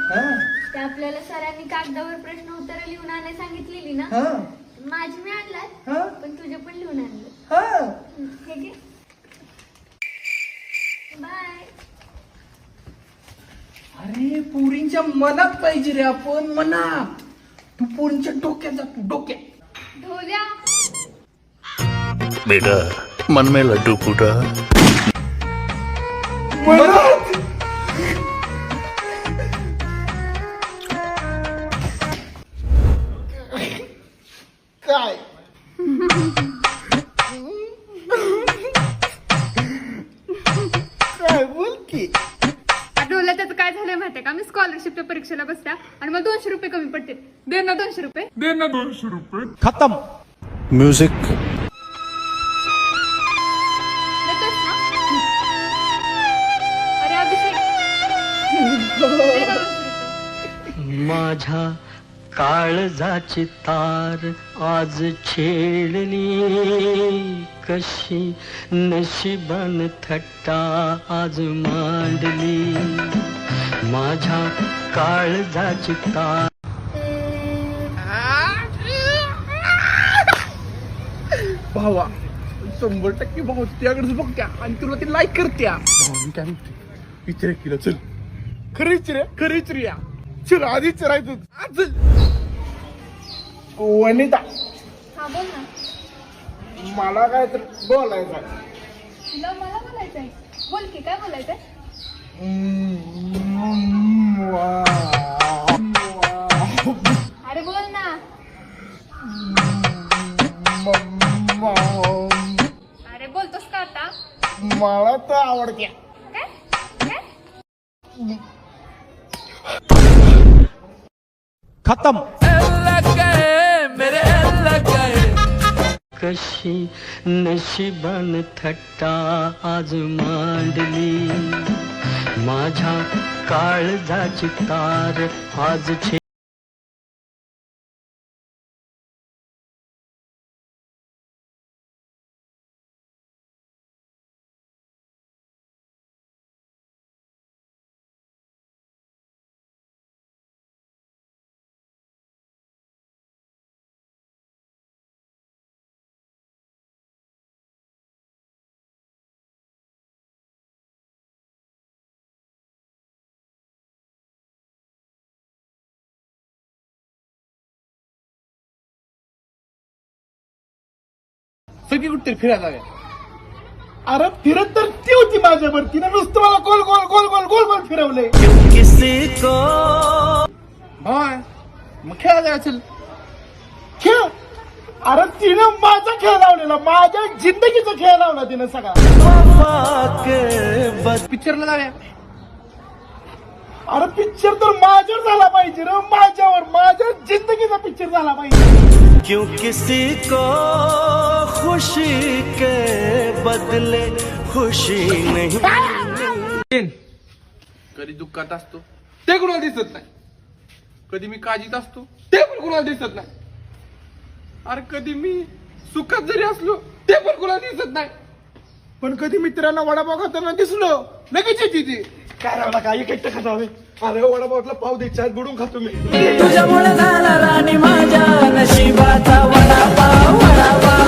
ते आपल्याला सरांनी कागदावर प्रश्न उत्तर लिहून आणायला सांगितलेली ना, माझी मी आणलात पण तुझे पण लिहून आणलं. ठीक आहे, बाय. अरे पोरींच्या मनात पाहिजे रे आपण, मनात. तू पोरींच्या डोक्यात जा, तू डोक्यात. ढोल्या बेटा मन में लड्डू फूटा. मनात काय काय बोल की. ढोल्या त्याचं काय झालंय माहितीये का, मी स्कॉलरशिपच्या परीक्षेला बसल्या आणि मला 200 रुपये कमी पडते. दे ना 200 रुपये. खत्म. म्यूजिक. देतोस ना? अरे अभिषेक दे ना 200 रुपये. माझ्या काळजाची तार आज छेडली, कशी नशिबान थट्टा आज मांडली. माझ्या काळजाची तार. भावा 100% भाऊ त्याकडेच बघत्या आणि तुला ते लाईक करत्या. भाऊ मी काय म्हणते, विचार केलं. चल खरं विचार, खरं विचारूया. चल आधी विचारायचं. चल वनिता, हा बोल ना. मला काय तर बोलायचं. तुला मला बोलायचंय, बोल की काय बोलायचंय. अरे बोल ना. अरे बोलतोस का आता. मला तर आवडत्या. काय काय. खत्म. कशी नशिबान थट्टा आज मांडली. माझ्या काळजाची तार आज छे. सगळी कुठे फिरायला जाऊया. अरे फिरत तर ती होती माझ्यावर, तिने नुसतं मला गोल गोल गोल गोल गोल गोल फिरवले. भावा मग खेळा जायला. चल खेळ. अरे तिनं माझा खेळ लावलेला, माझ्या जिंदगीचा खेळ लावला तिनं सगळा. पिक्चरला जाऊया. अरे पिक्चर तर माझ्यावर झाला पाहिजे रे, माझ्यावर, माझ्या जिंदगीचा पिक्चर झाला पाहिजे. क्यों किसी को खुशी के बदले खुशी नहीं. कधी दुःखात असतो ते कुणाला दिसत नाही, कधी मी काळजीत असतो ते पण कुणाला दिसत नाही. अरे कधी मी सुखात जरी असलो ते पण कुणाला दिसत नाही. पण कधी मित्रांना वडापाव खाताना दिसलो लगेच येते ती. काय रावला काय एकटं खाता हवे. अरे वडापावला पाव द्यायचा बुडून खातो मी. तुझ्यामुळे झाला राणी माझ्या नशिबाचा वडापाव वडापाव.